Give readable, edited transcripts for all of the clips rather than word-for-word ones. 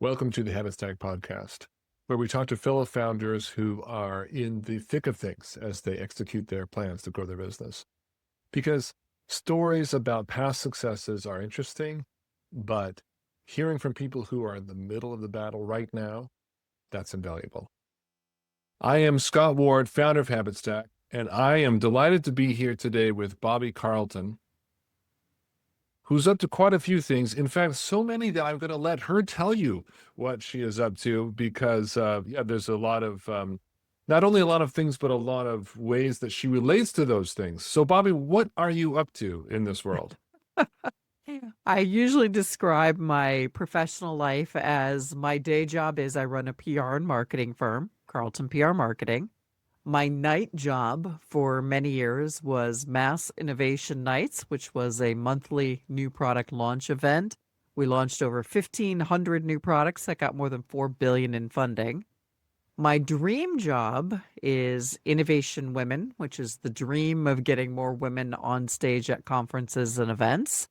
Welcome to the HabitStack Podcast, where we talk to fellow founders who are in the thick of things as they execute their plans to grow their business. Because stories about past successes are interesting, but hearing from people who are in the middle of the battle right now, that's invaluable. I am Scott Ward, founder of HabitStack, and I am delighted to be here today with Bobbie Carlton, who's up to quite a few things. In fact, so many that I'm going to let her tell you what she is up to because, there's a lot of, not only a lot of things, but a lot of ways that she relates to those things. So, Bobbie, what are you up to in this world? I usually describe my professional life as my day job is I run a PR and marketing firm, Carlton PR Marketing. My night job for many years was Mass Innovation Nights, which was a monthly new product launch event. We launched over 1,500 new products that got more than $4 billion in funding. My dream job is Innovation Women, which is the dream of getting more women on stage at conferences and events.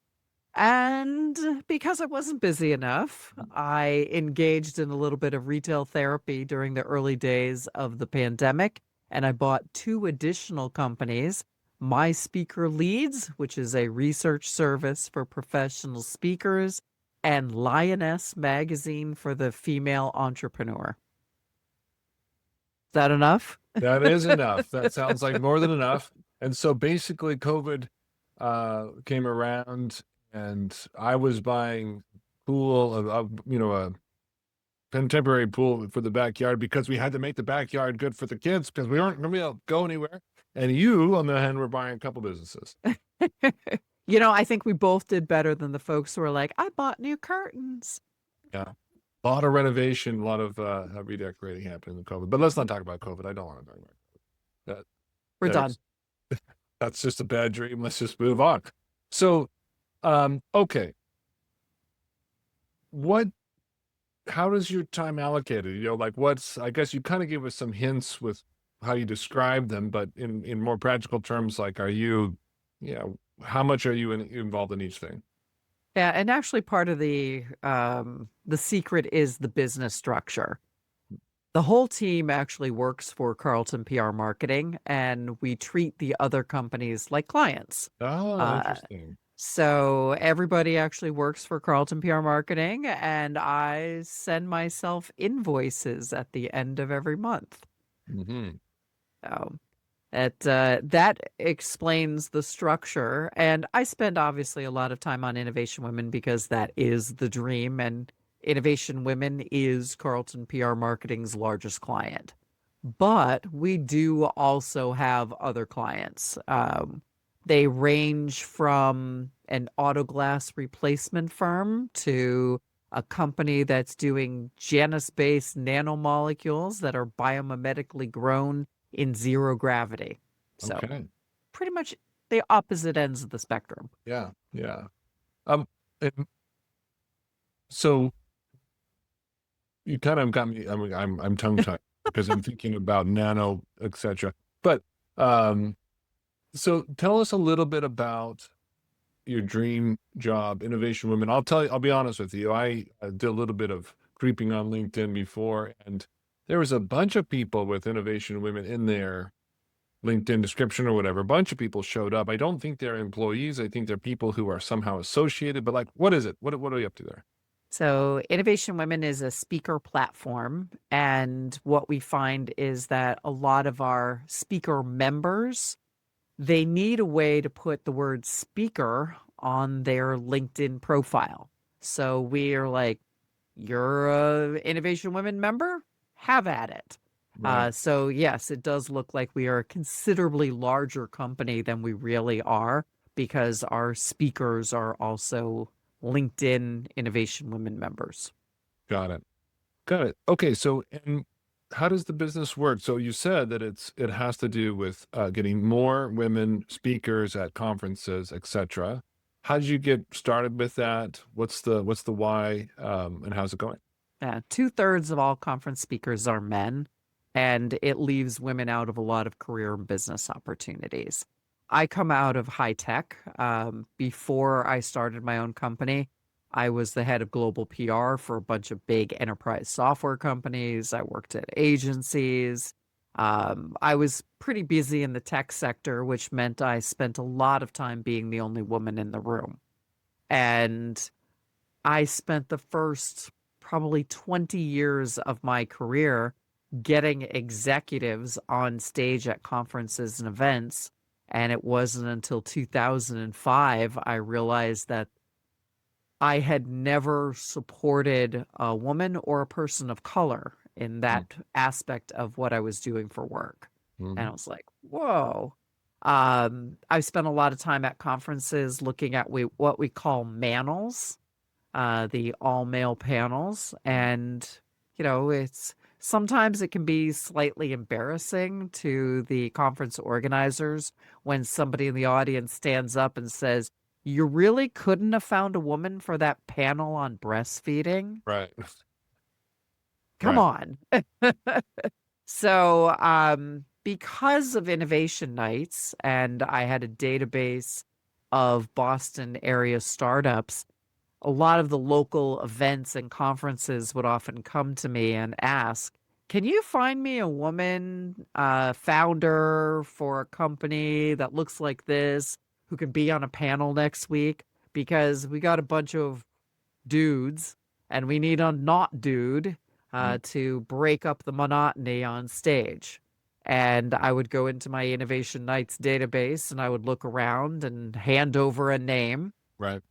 And because I wasn't busy enough, I engaged in a little bit of retail therapy during the early days of the pandemic. And I bought two additional companies, My Speaker Leads, which is a research service for professional speakers, and Lioness Magazine for the female entrepreneur. Is that enough? That is enough. That sounds like more than enough. And so basically, COVID came around, and I was buying a contemporary pool for the backyard because we had to make the backyard good for the kids because we weren't going to be able to go anywhere. And you, on the other hand, were buying a couple businesses. I think we both did better than the folks who were like, I bought new curtains. Yeah. A lot of renovation, a lot of redecorating happening in COVID. But let's not talk about COVID. I don't want to talk about that. We're done. That's just a bad dream. Let's just move on. So, okay. How does your time allocated? I guess you kind of gave us some hints with how you describe them, but in more practical terms, how much are you involved in each thing? Yeah, and actually part of the secret is the business structure. The whole team actually works for Carlton PR Marketing, and we treat the other companies like clients. Oh, interesting. So everybody actually works for Carlton PR Marketing, and I send myself invoices at the end of every month. Mm-hmm. So that explains the structure. And I spend obviously a lot of time on Innovation Women because that is the dream, and Innovation Women is Carlton PR Marketing's largest client. But we do also have other clients. They range from an auto glass replacement firm to a company that's doing Janus-based nanomolecules that are biomimetically grown in zero gravity. So Okay. pretty much the opposite ends of the spectrum. Yeah. Yeah. And so you kind of got me. I'm tongue tied because I'm thinking about nano, etc. But so tell us a little bit about your dream job, Innovation Women. I'll be honest with you. I did a little bit of creeping on LinkedIn before, and there was a bunch of people with Innovation Women in their LinkedIn description or whatever. A bunch of people showed up. I don't think they're employees. I think they're people who are somehow associated, but what is it? What are you up to there? So Innovation Women is a speaker platform. And what we find is that a lot of our speaker members, they need a way to put the word speaker on their LinkedIn profile. So we're like, you're a Innovation Women member? Have at it. Right. So yes, it does look like we are a considerably larger company than we really are because our speakers are also LinkedIn Innovation Women members. Got it. Okay. So, and how does the business work? So you said that it has to do with getting more women speakers at conferences, etc. How did you get started with that? What's the why, and how's it going? 2/3 of all conference speakers are men, and it leaves women out of a lot of career and business opportunities. I come out of high tech. Before I started my own company, I was the head of global PR for a bunch of big enterprise software companies. I worked at agencies. I was pretty busy in the tech sector, which meant I spent a lot of time being the only woman in the room. And I spent the first probably 20 years of my career getting executives on stage at conferences and events. And it wasn't until 2005 I realized that I had never supported a woman or a person of color in that aspect of what I was doing for work. And I was like, whoa. I've spent a lot of time at conferences looking at what we call manels, the all male panels. And, it's sometimes it can be slightly embarrassing to the conference organizers when somebody in the audience stands up and says, you really couldn't have found a woman for that panel on breastfeeding? Right. Come Right. on. So, because of innovation nights, and I had a database of Boston area startups, a lot of the local events and conferences would often come to me and ask, can you find me a woman founder for a company that looks like this who can be on a panel next week? Because we got a bunch of dudes and we need a not dude to break up the monotony on stage. And I would go into my Innovation Nights database and I would look around and hand over a name. Right.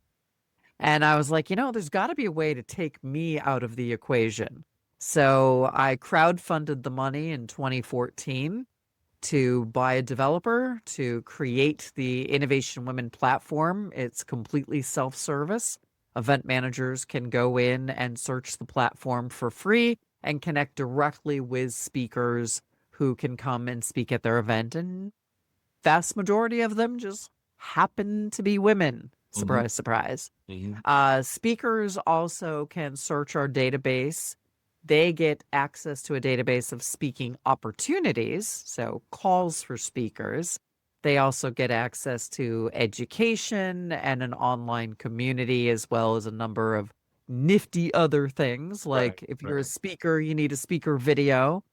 And I was like, there's got to be a way to take me out of the equation. So I crowdfunded the money in 2014 to buy a developer to create the Innovation Women platform. It's completely self-service. Event managers can go in and search the platform for free and connect directly with speakers who can come and speak at their event. And vast majority of them just happen to be women. Surprise, surprise. Speakers also can search our database. They get access to a database of speaking opportunities, so calls for speakers. They also get access to education and an online community, as well as a number of nifty other things. Like if you're a speaker, you need a speaker video.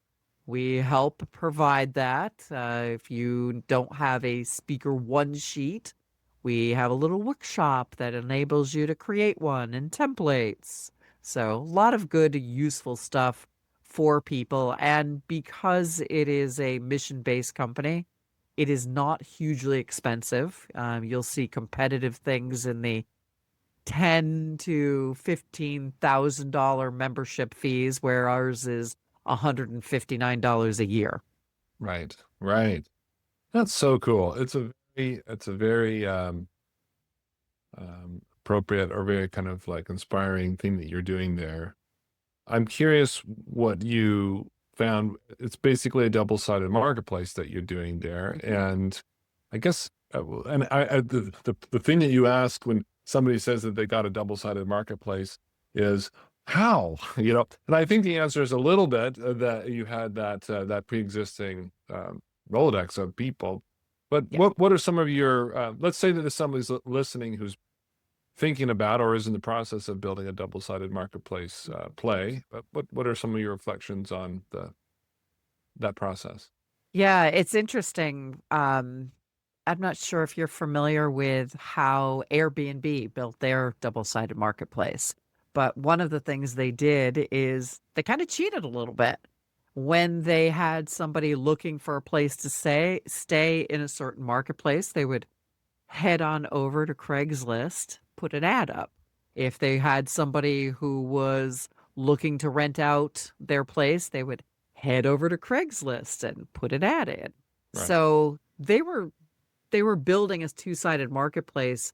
We help provide that. If you don't have a speaker one sheet, we have a little workshop that enables you to create one and templates. So a lot of good, useful stuff for people. And because it is a mission-based company, it is not hugely expensive. You'll see competitive things in the $10,000 to $15,000 membership fees, where ours is $159 a year. Right. Right. That's so cool. It's a very appropriate or very kind of like inspiring thing that you're doing there. I'm curious what you found. It's basically a double-sided marketplace that you're doing there, and I guess, the thing that you ask when somebody says that they got a double-sided marketplace is how, and I think the answer is a little bit that you had that pre-existing Rolodex of people. But what are some of your, let's say that if somebody's listening who's thinking about or is in the process of building a double-sided marketplace play, what are some of your reflections on that process? Yeah, it's interesting. I'm not sure if you're familiar with how Airbnb built their double-sided marketplace, but one of the things they did is they kind of cheated a little bit. When they had somebody looking for a place to stay in a certain marketplace, they would head on over to Craigslist, put an ad up. If they had somebody who was looking to rent out their place, they would head over to Craigslist and put an ad in. Right. So they were building a two-sided marketplace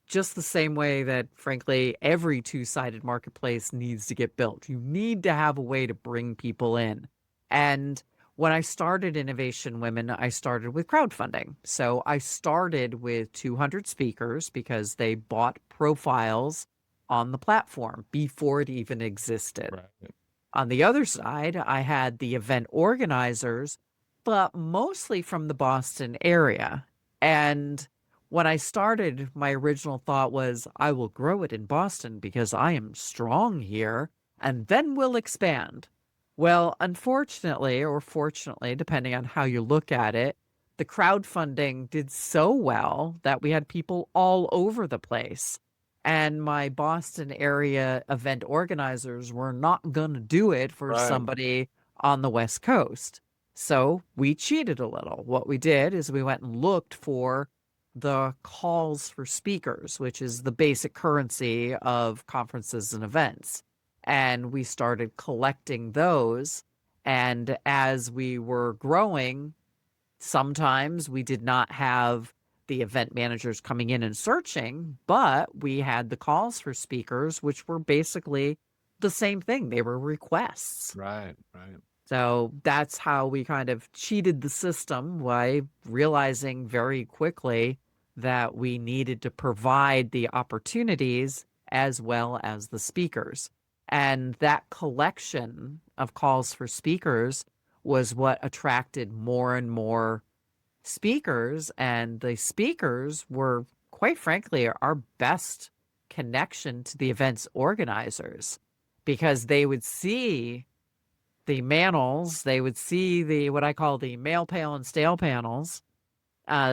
just the same way that, frankly, every two-sided marketplace needs to get built. You need to have a way to bring people in. And when I started Innovation Women, I started with crowdfunding. So I started with 200 speakers because they bought profiles on the platform before it even existed. Right. On the other side, I had the event organizers, but mostly from the Boston area. And when I started, my original thought was, I will grow it in Boston because I am strong here, and then we'll expand. Well, unfortunately, or fortunately, depending on how you look at it, the crowdfunding did so well that we had people all over the place. And my Boston area event organizers were not going to do it for Right. somebody on the West Coast. So we cheated a little. What we did is we went and looked for the calls for speakers, which is the basic currency of conferences and events. And we started collecting those. And as we were growing, sometimes we did not have the event managers coming in and searching, but we had the calls for speakers, which were basically the same thing. They were requests. Right. Right. So that's how we kind of cheated the system by realizing very quickly that we needed to provide the opportunities as well as the speakers. And that collection of calls for speakers was what attracted more and more speakers. And the speakers were, quite frankly, our best connection to the event's organizers, because they would see the manels, they would see the what I call the male pale and stale panels,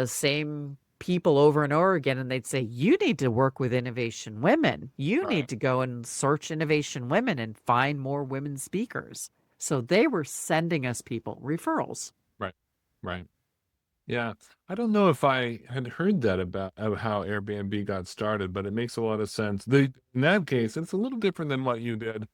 same people over and over again, and they'd say, you need to work with Innovation Women. You Right. need to go and search Innovation Women and find more women speakers. So they were sending us people, referrals. Right. Right. Yeah. I don't know if I had heard that about how Airbnb got started, but it makes a lot of sense. In that case, it's a little different than what you did.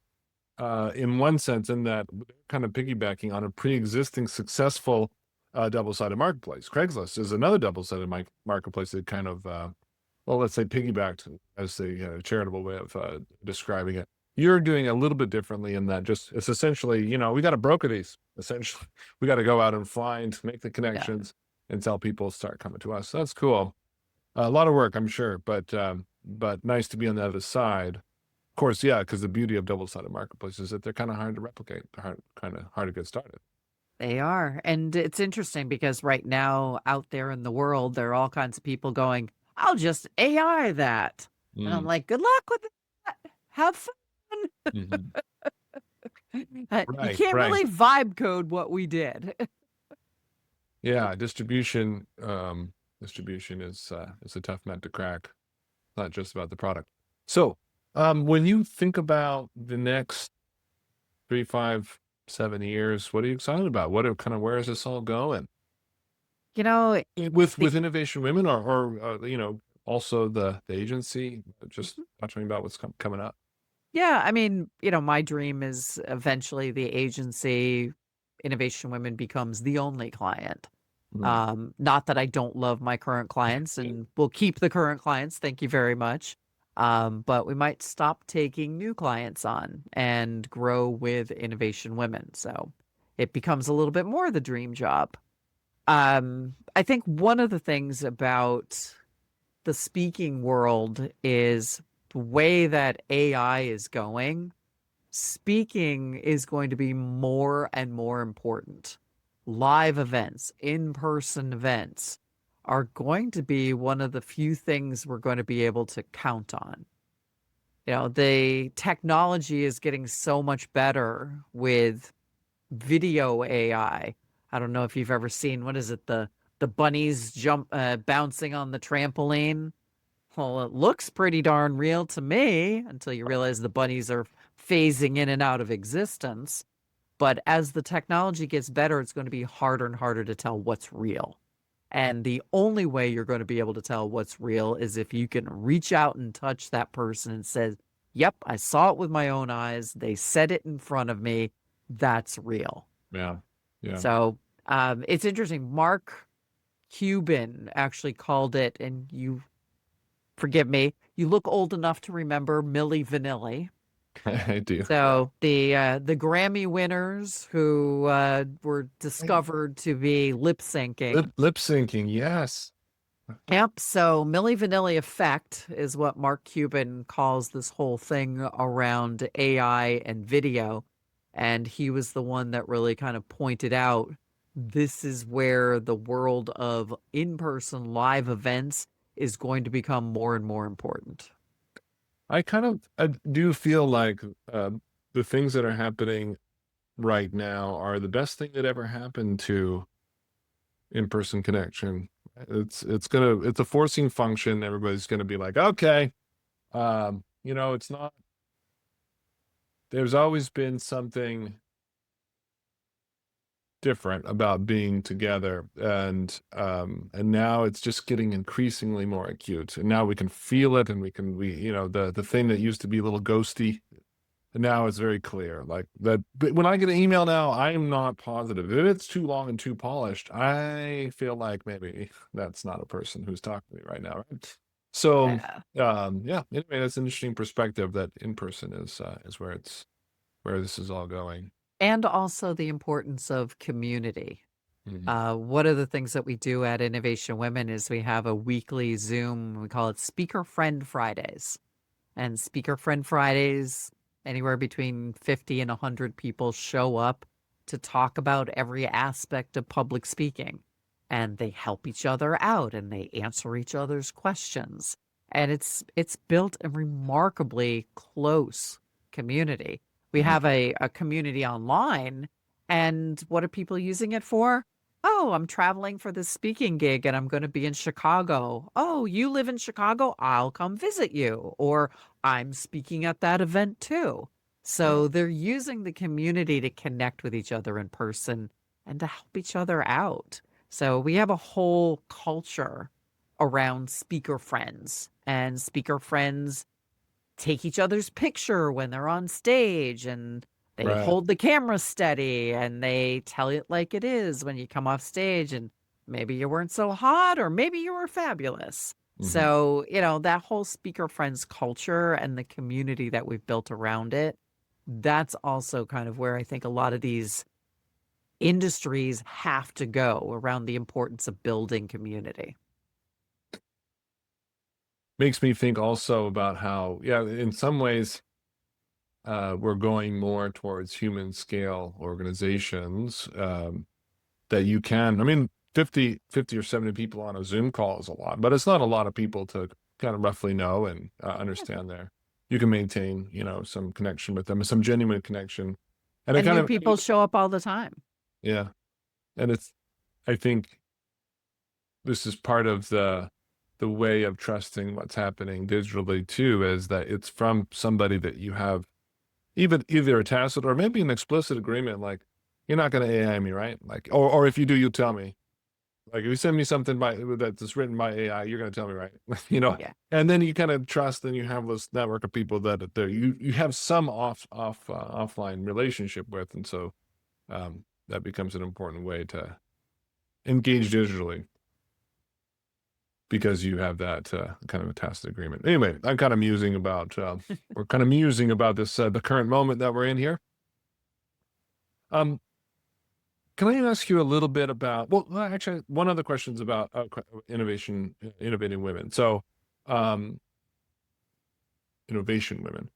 In one sense, in that they're kind of piggybacking on a pre-existing successful double-sided marketplace. Craigslist is another double-sided marketplace that kind of, well, let's say piggybacked as the charitable way of describing it. You're doing a little bit differently in that it's essentially, we got to broker these. Essentially, we got to go out and make the Yeah. connections and tell people start coming to us. So that's cool. A lot of work, I'm sure, but nice to be on the other side. Of course, yeah, because the beauty of double-sided marketplaces is that they're kind of hard to replicate. They're kind of hard to get started. They are. And it's interesting because right now out there in the world, there are all kinds of people going, I'll just AI that. And I'm like, good luck with that. Have fun. Mhm. You Right, can't right. really vibe code what we did. Yeah, distribution is a tough nut to crack. Not just about the product. So, when you think about the next 3, 5, 7 years, what are you excited about? Where is this all going? You know, With Innovation Women or also the agency, just Mhm. talking about what's coming up. Yeah, I mean, my dream is eventually the agency, Innovation Women, becomes the only client. Mhm. Not that I don't love my current clients, and we'll keep the current clients. Thank you very much. But we might stop taking new clients on and grow with Innovation Women. So it becomes a little bit more the dream job. I think one of the things about the speaking world is the way that AI is going. Speaking is going to be more and more important. Live events, in-person events are going to be one of the few things we're going to be able to count on. The technology is getting so much better with video AI. I don't know if you've ever seen, what is it, the bunnies bouncing on the trampoline. Well, it looks pretty darn real to me until you realize the bunnies are phasing in and out of existence. But as the technology gets better, it's going to be harder and harder to tell what's real. And the only way you're going to be able to tell what's real is if you can reach out and touch that person and say, yep, I saw it with my own eyes. They said it in front of me. That's real. Yeah. Yeah. So it's interesting. Mark Cuban actually called it, and you forgive me, you look old enough to remember Milli Vanilli. I do. So the Grammy winners who were discovered to be lip syncing. Lip syncing, yes. Yep. So Milli Vanilli effect is what Mark Cuban calls this whole thing around AI and video. And he was the one that really kind of pointed out this is where the world of in-person live events is going to become more and more important. I do feel like the things that are happening right now are the best thing that ever happened to in-person connection. It's a forcing function. Everybody's gonna be like, okay, it's not. There's always been something different about being together, and now it's just getting increasingly more acute. And now we can feel it, and the thing that used to be a little ghosty. And now it's very clear, like that. But when I get an email now, I'm not positive. If it's too long and too polished, I feel like maybe that's not a person who's talking to me right now. Right? So, Yeah. yeah. Anyway, that's an interesting perspective that in person is where this is all going. And also the importance of community. Mhm. One of the things that we do at Innovation Women is we have a weekly Zoom. We call it Speaker Friend Fridays. And Speaker Friend Fridays, anywhere between 50 and 100 people show up to talk about every aspect of public speaking. And they help each other out and they answer each other's questions. And it's built a remarkably close community. We Mhm. have a community online, and what are people using it for? Oh, I'm traveling for this speaking gig and I'm going to be in Chicago. Oh, you live in Chicago? I'll come visit you. Or I'm speaking at that event too. Wow. So they're using the community to connect with each other in person and to help each other out. So we have a whole culture around speaker friends, and speaker friends take each other's picture when they're on stage, and they Right. hold the camera steady and they tell it like it is when you come off stage, and maybe you weren't so hot or maybe you were fabulous. Hmm. So, that whole speaker friends culture and the community that we've built around it, that's also kind of where I think a lot of these industries have to go around the importance of building community. Makes me think also about how, yeah, in some ways, we're going more towards human scale organizations, that you can, I mean, 50 or 70 people on a Zoom call is a lot, but it's not a lot of people to kind of roughly know and understand there. You can maintain, some connection with them, some genuine connection. And it And kind new of, people show up all the time. yeah. And I think this is part of the way of trusting what's happening digitally too, is that it's from somebody that you have even either a tacit or maybe an explicit agreement, like, you're not going to AI me, right? Like, or if you do, you tell me. Like, if you send me something that's written by AI, you're going to tell me, right? Yeah. And then you kind of trust, and you have this network of people that you have some offline relationship with, and so that becomes an important way to engage digitally, because you have that kind of a tacit agreement. Anyway, I'm kind of musing about we're kind of musing about this the current moment that we're in here. Um, Can I ask you a little bit about, well, actually, one other question is about innovating women. So, um, innovation women.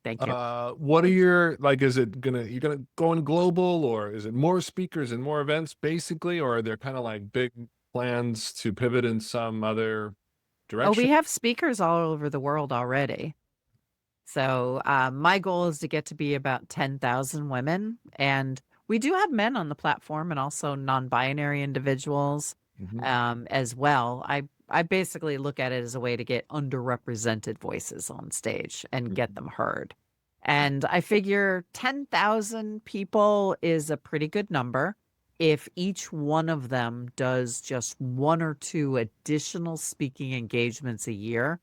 Thank you. What are your, like, is it you're gonna go in global, or is it more speakers and more events basically, or are there kind of like big plans to pivot in some other Oh, we direction? have speakers all over the world already. So, my goal is to get to be about 10,000 women, and we do have men on the platform and also non-binary individuals, Hmm. as well. I basically look at it as a way to get underrepresented voices on stage and get them heard. And I figure 10,000 people is a pretty good number. If each one of them does just one or two additional speaking engagements a year,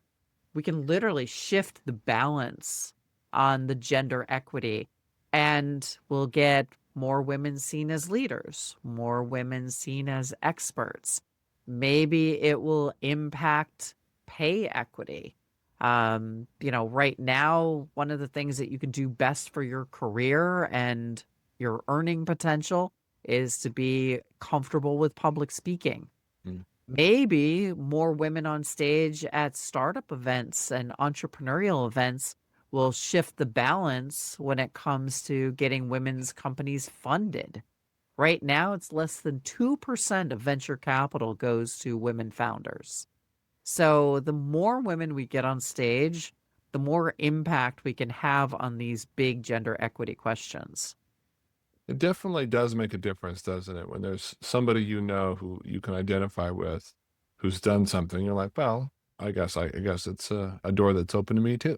we can literally shift the balance on the gender equity, and we'll get more women seen as leaders, more women seen as experts. Maybe it will impact pay equity. Right now, one of the things that you can do best for your career and your earning potential is to be comfortable with public speaking. Mm. Maybe more women on stage at startup events and entrepreneurial events will shift the balance when it comes to getting women's companies funded. Right now, it's less than 2% of venture capital goes to women founders. So the more women we get on stage, the more impact we can have on these big gender equity questions. It definitely does make a difference, doesn't it? When there's somebody who you can identify with, who's done something, you're like, well, I guess it's a door that's open to me too.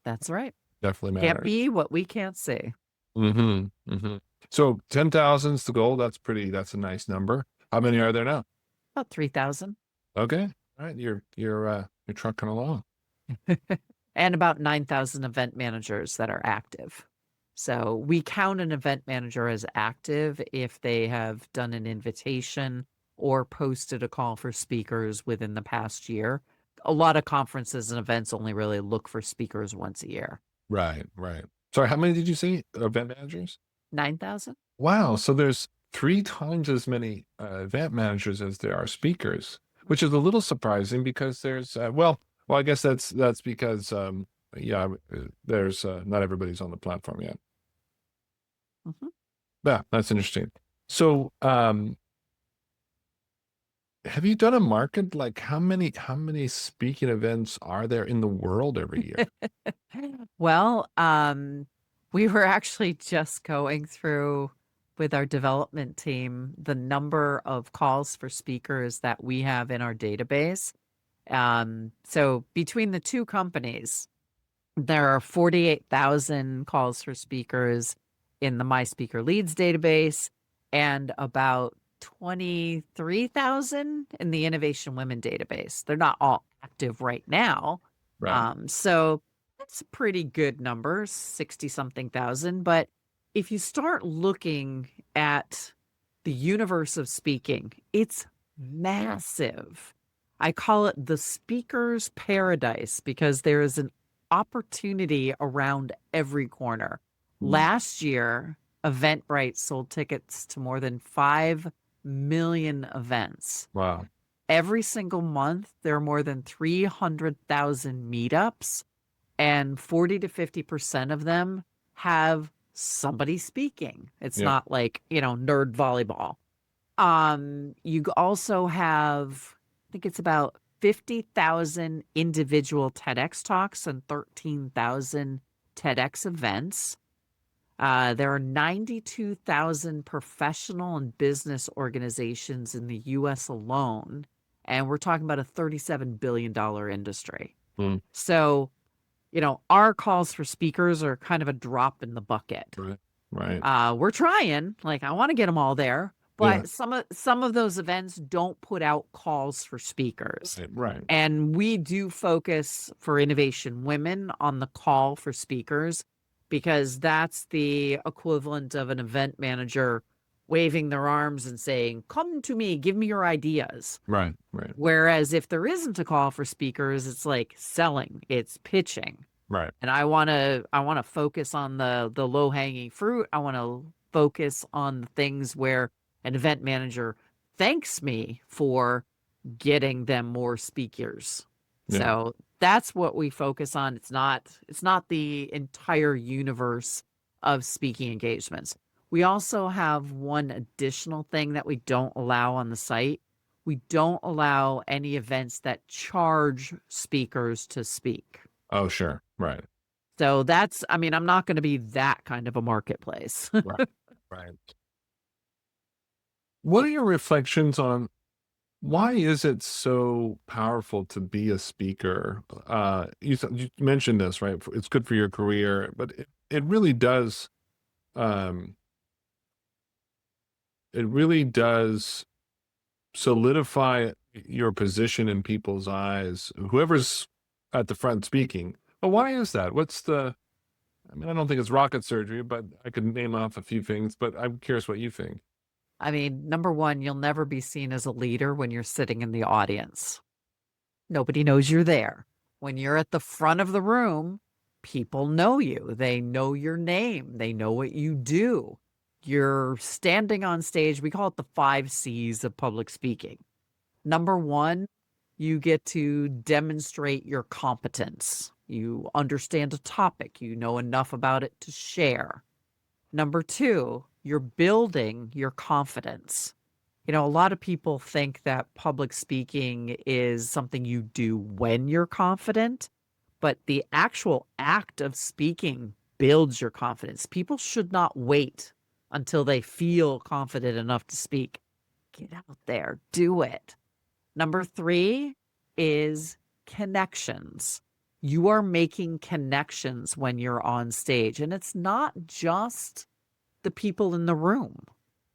That's right. Definitely Can't matters. be what we can't see. Mm-hmm. Mm-hmm. So 10,000 is the goal. That's a nice number. How many are there now? About 3,000. Okay. All right. You're trucking along. And about 9,000 event managers that are active. So we count an event manager as active if they have done an invitation or posted a call for speakers within the past year. A lot of conferences and events only really look for speakers once a year. Right. Right. Sorry, how many did you say? Event managers? 9,000? Wow. So there's 3 times as many event managers as there are speakers, which is a little surprising because I guess that's because there's not everybody's on the platform yet. Mm-hmm. Yeah, that's interesting. So, have you done a market? Like how many speaking events are there in the world every year? Well, we were actually just going through with our development team the number of calls for speakers that we have in our database. So between the two companies, there are 48,000 calls for speakers in the My Speaker Leads database and about 23,000 in the Innovation Women database. They're not all active right now. Right. So that's a pretty good number, 60 something thousand. But if you start looking at the universe of speaking, it's massive. I call it the speaker's paradise because there is an opportunity around every corner. Last year, Eventbrite sold tickets to more than 5 million events. Wow. Every single month, there are more than 300,000 meetups, and 40 to 50% of them have somebody speaking. It's Yeah. not like, nerd volleyball. You also have, I think it's about 50,000 individual TEDx talks and 13,000 TEDx events. There are 92,000 professional and business organizations in the US alone, and we're talking about a $37 billion industry. Mm. So, our calls for speakers are kind of a drop in the bucket. Right. We're trying, I want to get them all there, but some of those events don't put out calls for speakers. Right. And we do focus for Innovation Women on the call for speakers because that's the equivalent of an event manager waving their arms and saying, "Come to me, give me your ideas." Right. Whereas if there isn't a call for speakers, it's like selling, it's pitching. Right. And I want to focus on the low-hanging fruit. I want to focus on the things where an event manager thanks me for getting them more speakers. Yeah. So that's what we focus on. It's not the entire universe of speaking engagements. We also have one additional thing that we don't allow on the site. We don't allow any events that charge speakers to speak. Oh, sure. Right. So I'm not going to be that kind of a marketplace. Right. What are your reflections on why is it so powerful to be a speaker? You mentioned this, right? It's good for your career, but it really does. It really does solidify your position in people's eyes. Whoever's at the front speaking. But why is that? I don't think it's rocket surgery, but I could name off a few things. But I'm curious what you think. Number one, you'll never be seen as a leader when you're sitting in the audience. Nobody knows you're there. When you're at the front of the room, people know you. They know your name. They know what you do. You're standing on stage. We call it the 5 C's of public speaking. Number one, you get to demonstrate your competence. You understand a topic. You know enough about it to share. Number two, you're building your confidence. A lot of people think that public speaking is something you do when you're confident, but the actual act of speaking builds your confidence. People should not wait until they feel confident enough to speak. Get out there, do it. Number 3 is connections. You are making connections when you're on stage, and it's not just the people in the room.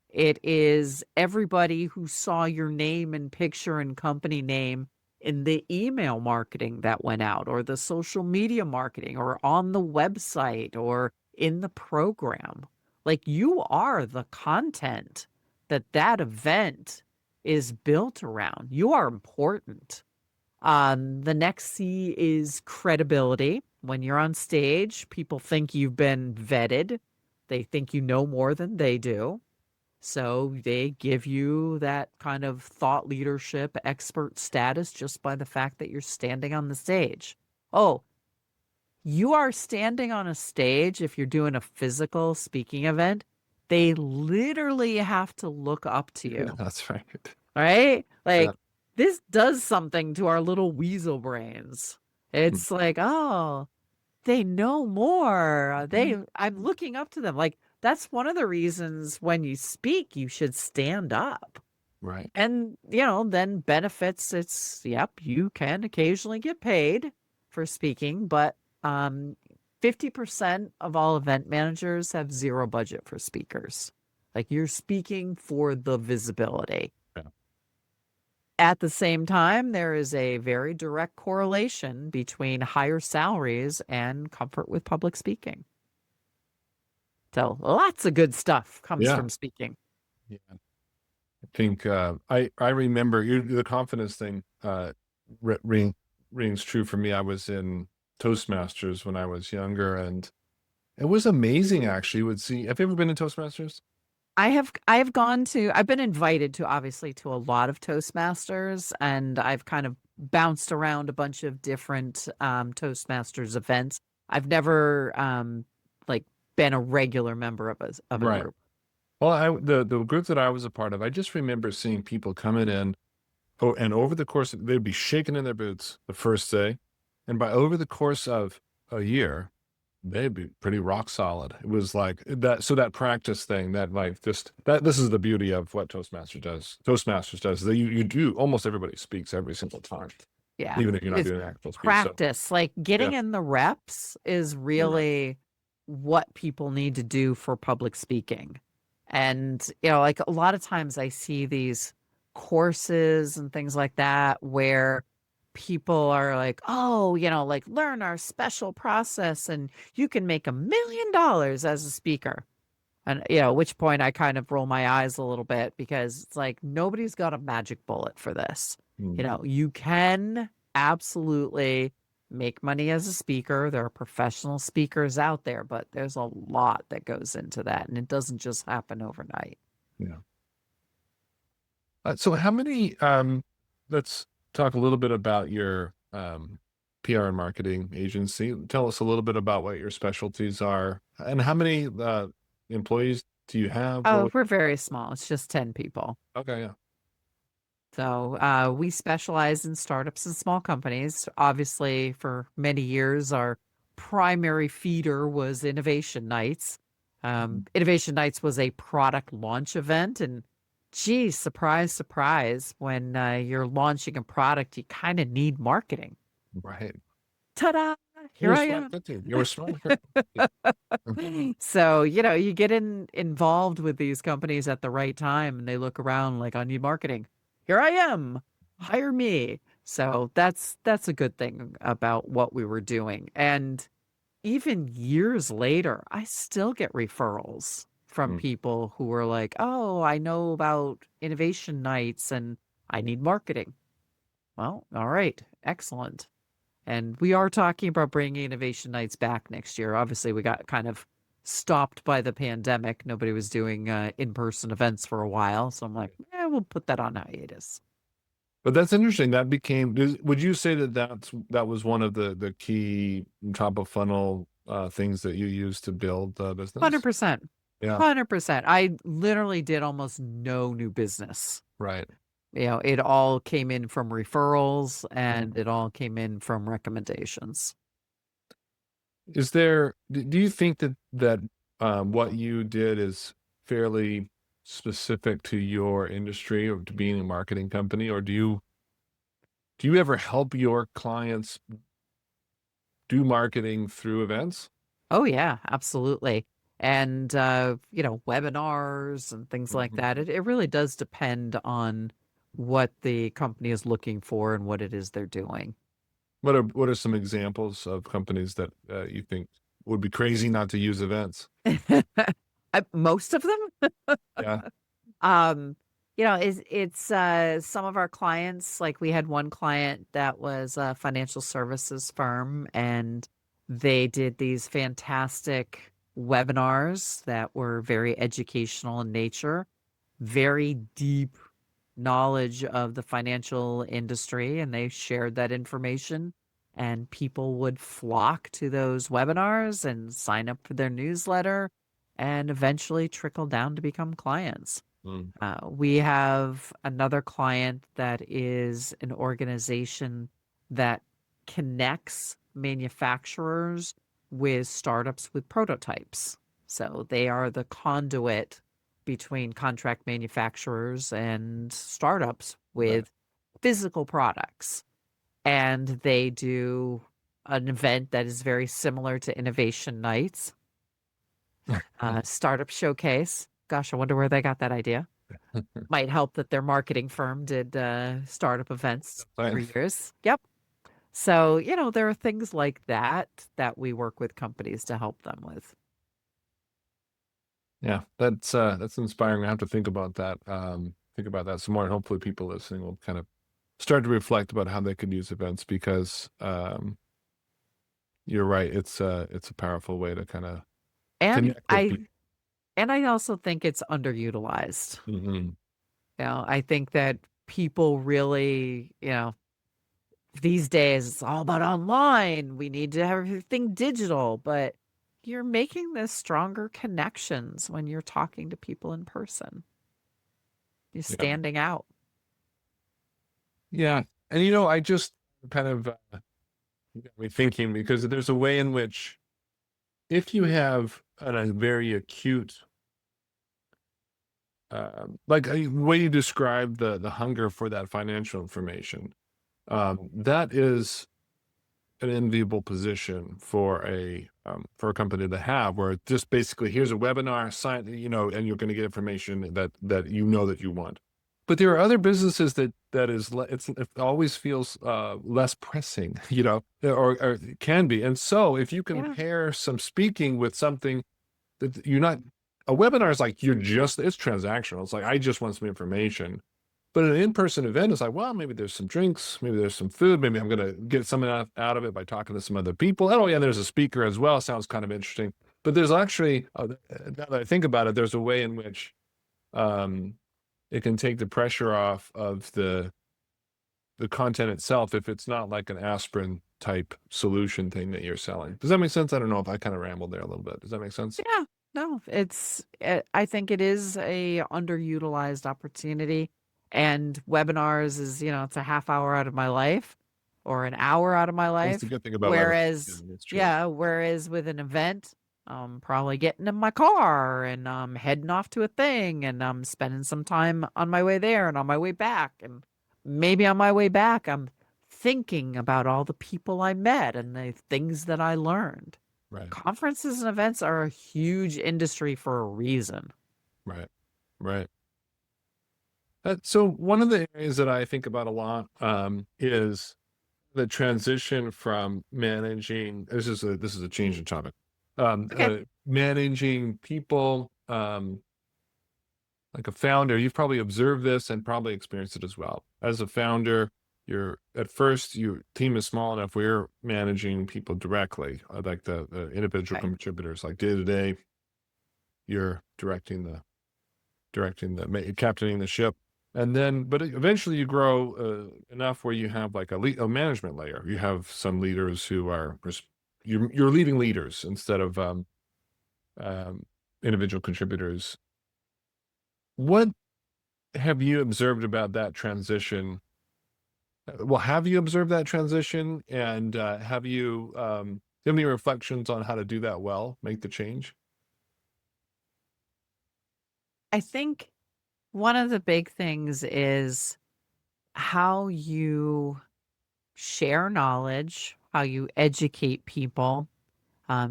It is everybody who saw your name and picture and company name in the email marketing that went out, or the social media marketing, or on the website, or in the program. Like, you are the content that event is built around. You are important. The next C is credibility. When you're on stage, people think you've been vetted. They think you know more than they do. So they give you that kind of thought leadership expert status just by the fact that you're standing on the stage. Oh, you are standing on a stage if you're doing a physical speaking event. They literally have to look up to you. Yeah, that's right. Right? Like, Yeah. this does something to our little weasel brains. It's like, oh, they know more. I'm looking up to them. Like, that's one of the reasons when you speak, you should stand up. Right. And, then benefits, yep, you can occasionally get paid for speaking, but 50% of all event managers have zero budget for speakers. Like, you're speaking for the visibility. Yeah. At the same time, there is a very direct correlation between higher salaries and comfort with public speaking. So lots of good stuff comes Yeah. from speaking. Yeah. I think I remember the confidence thing rings true for me. I was in Toastmasters when I was younger, and it was amazing actually. You would see, have you ever been in Toastmasters? I've been invited to, obviously, to a lot of Toastmasters, and I've kind of bounced around a bunch of different Toastmasters events. I've never been a regular member of a Right. group. Well, the group that I was a part of, I just remember seeing people coming in, and over the course of, they'd be shaking in their boots the first day, and by over the course of a year, they'd be pretty rock solid. It was like that. So that practice thing, that like just that. This is the beauty of what Toastmasters does. That you do, almost everybody speaks every single time, Yeah. even if you're not It's doing actual speech. So practice. Like, getting in the reps is really what people need to do for public speaking. And, like, a lot of times I see these courses and things like that where people are like, oh, like, learn our special process and you can make $1 million as a speaker. And, at which point I kind of roll my eyes a little bit, because it's like, nobody's got a magic bullet for this. You can absolutely make money as a speaker. There are professional speakers out there, but there's a lot that goes into that, and it doesn't just happen overnight. Yeah. So how many, let's talk a little bit about your PR and marketing agency. Tell us a little bit about what your specialties are, and how many employees do you have? Oh, we're very small. It's just 10 people. Okay, yeah. So we specialize in startups and small companies. Obviously, for many years, our primary feeder was Innovation Nights. Innovation Nights was a product launch event. And geez, surprise, surprise, when you're launching a product, you kind of need marketing. Right. Ta-da! Here I am. You were smart. So, you get involved with these companies at the right time, and they look around like, I need marketing. Here I am. Hire me. So that's a good thing about what we were doing. And even years later, I still get referrals from people who are like, oh, I know about Innovation Nights and I need marketing. Well, all right. Excellent. And we are talking about bringing Innovation Nights back next year. Obviously, we got kind of stopped by the pandemic. Nobody was doing in-person events for a while. So I'm like, we'll put that on hiatus. But that's interesting. That became, would you say that was one of the key top of funnel things that you used to build the business? 100%. Yeah. 100%. I literally did almost no new business. Right. It all came in from referrals and it all came in from recommendations. Do you think that what you did is fairly specific to your industry or to being a marketing company, or do you ever help your clients do marketing through events? Oh yeah, absolutely. And webinars and things like Mhm. that. It really does depend on what the company is looking for and what it is they're doing. What are some examples of companies that you think would be crazy not to use events? Most of them. Yeah. Um, it's some of our clients, like we had one client that was a financial services firm, and they did these fantastic webinars that were very educational in nature, very deep knowledge of the financial industry, and they shared that information. And people would flock to those webinars and sign up for their newsletter and eventually trickle down to become clients. Mm. We have another client that is an organization that connects manufacturers with startups with prototypes. So they are the conduit between contract manufacturers and startups Right. with physical products. And they do an event that is very similar to Innovation Nights, Startup Showcase. Gosh, I wonder where they got that idea. Might help that their marketing firm did startup events for Fine. years. Yep. So, there are things like that that we work with companies to help them with. Yeah, that's inspiring. I have to think about that some more, and hopefully people listening will kind of start to reflect about how they could use events because you're right. It's a powerful way to kind of And connect with I people. and I also think it's underutilized. Mhm. I think that people really, these days it's all about online. We need to have everything digital, but you're making this stronger connections when you're talking to people in person. You're Yeah, standing out. yeah, and I just kind of got me thinking because there's a way in which if you have a very acute, like the way you describe the hunger for that financial information, that is an enviable position for a company to have, where it just basically here's a webinar, sign, and you're going to get information that that you want. But there are other businesses it always feels less pressing, or it can be. And so if you Yeah. compare some speaking with something that you're not, a webinar is like it's transactional. It's like I just want some information. But an in-person event is like, well, maybe there's some drinks, maybe there's some food, maybe I'm going to get something out of it by talking to some other people. And oh, yeah, there's a speaker as well. Sounds kind of interesting. But there's actually, now that I think about it, there's a way in which um, it can take the pressure off of the content itself if it's not like an aspirin type solution thing that you're selling. Does that make sense? I don't know if I kind of rambled there a little bit. Does that make sense? Yeah, no, I think it is a underutilized opportunity, and webinars is, it's a half hour out of my life or an hour out of my That's the life. good thing about webinars. Yeah, Whereas, that's true. yeah, whereas with an event, I'm probably getting in my car and I'm heading off to a thing and I'm spending some time on my way there and on my way back. And maybe on my way back, I'm thinking about all the people I met and the things that I learned. Right, Conferences and events are a huge industry for a reason. right, right. So one of the areas that I think about a lot is the transition from managing. This is a change in topic. Okay. Managing people, like a founder. You've probably observed this and probably experienced it as well. As a founder, you're at first your team is small enough where you're managing people directly, like the individual Okay. contributors, like day to day. You're captaining the ship. And then, but eventually you grow enough where you have like a management layer. You have some leaders who are, you're leading leaders instead of, um, individual contributors. What have you observed about that transition? Well, have you observed that transition, and have you any reflections on how to do that well, make the change? I think one of the big things is how you share knowledge, how you educate people,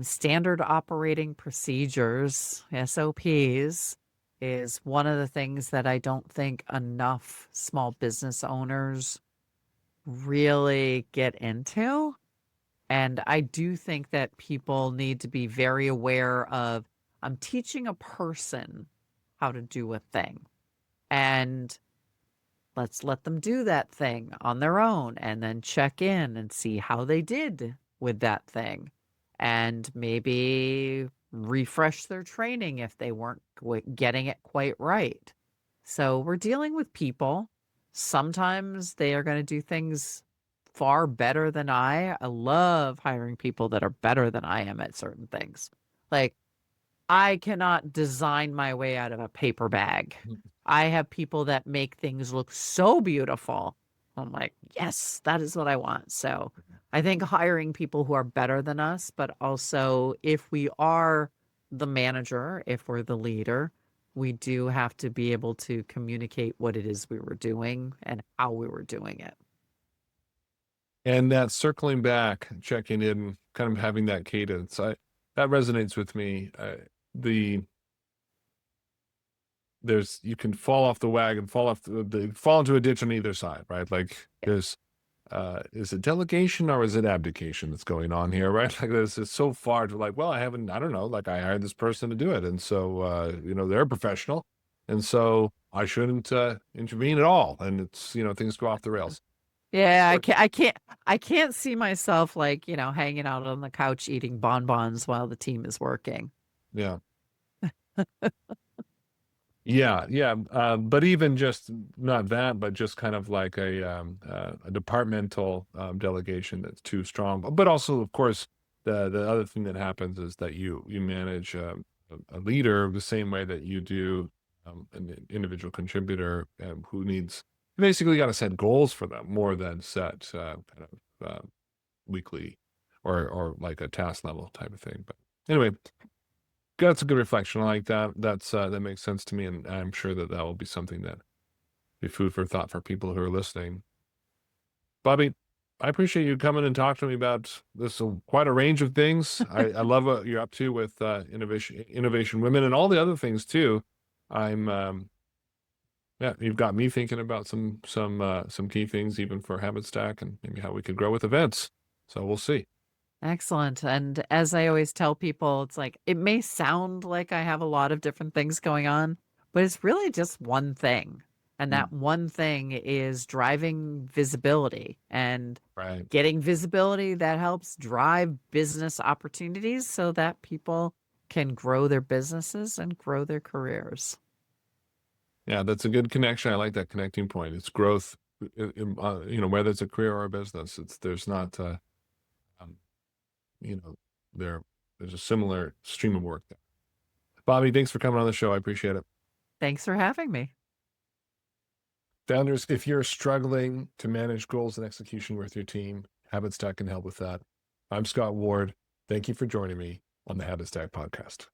standard operating procedures, SOPs, is one of the things that I don't think enough small business owners really get into. And I do think that people need to be very aware of, I'm teaching a person how to do a thing. And let's let them do that thing on their own and then check in and see how they did with that thing. And maybe refresh their training if they weren't getting it quite right. So we're dealing with people. Sometimes they are going to do things far better than I. I love hiring people that are better than I am at certain things. Like, I cannot design my way out of a paper bag. I have people that make things look so beautiful. I'm like, yes, that is what I want. So I think hiring people who are better than us, but also if we are the manager, if we're the leader, we do have to be able to communicate what it is we were doing and how we were doing it. And that circling back, checking in, kind of having that cadence, that resonates with me. You can fall off the wagon, fall into a ditch on either side, right? Like there's, is it delegation or is it abdication that's going on here, right? Like this is so far to like, well, I don't know, like I hired this person to do it. And so, they're a professional. And so I shouldn't intervene at all. And it's, things go off the rails. Yeah, I can't see myself like, hanging out on the couch eating bonbons while the team is working. Yeah. Yeah. But even just not that, but just kind of like a departmental delegation that's too strong. But also, of course, the other thing that happens is that you manage a leader the same way that you do an individual contributor who needs, basically got to set goals for them more than set kind of weekly or like a task level type of thing. But anyway, that's a good reflection. I like that. That makes sense to me, and I'm sure that will be something that be food for thought for people who are listening. Bobbie, I appreciate you coming and talking to me about this quite a range of things. I love what you're up to with innovation women and all the other things too. You've got me thinking about some key things even for HabitStack and maybe how we could grow with events. So we'll see. Excellent. And as I always tell people, it's like, it may sound like I have a lot of different things going on, but it's really just one thing. And that one thing is driving visibility and Right. getting visibility that helps drive business opportunities so that people can grow their businesses and grow their careers. Yeah, that's a good connection. I like that connecting point. It's growth, whether it's a career or a business. There's not, um, you know, there's a similar stream of work there. Bobbie, thanks for coming on the show. I appreciate it. Thanks for having me. Founders, if you're struggling to manage goals and execution with your team, HabitStack can help with that. I'm Scott Ward. Thank you for joining me on the HabitStack Podcast.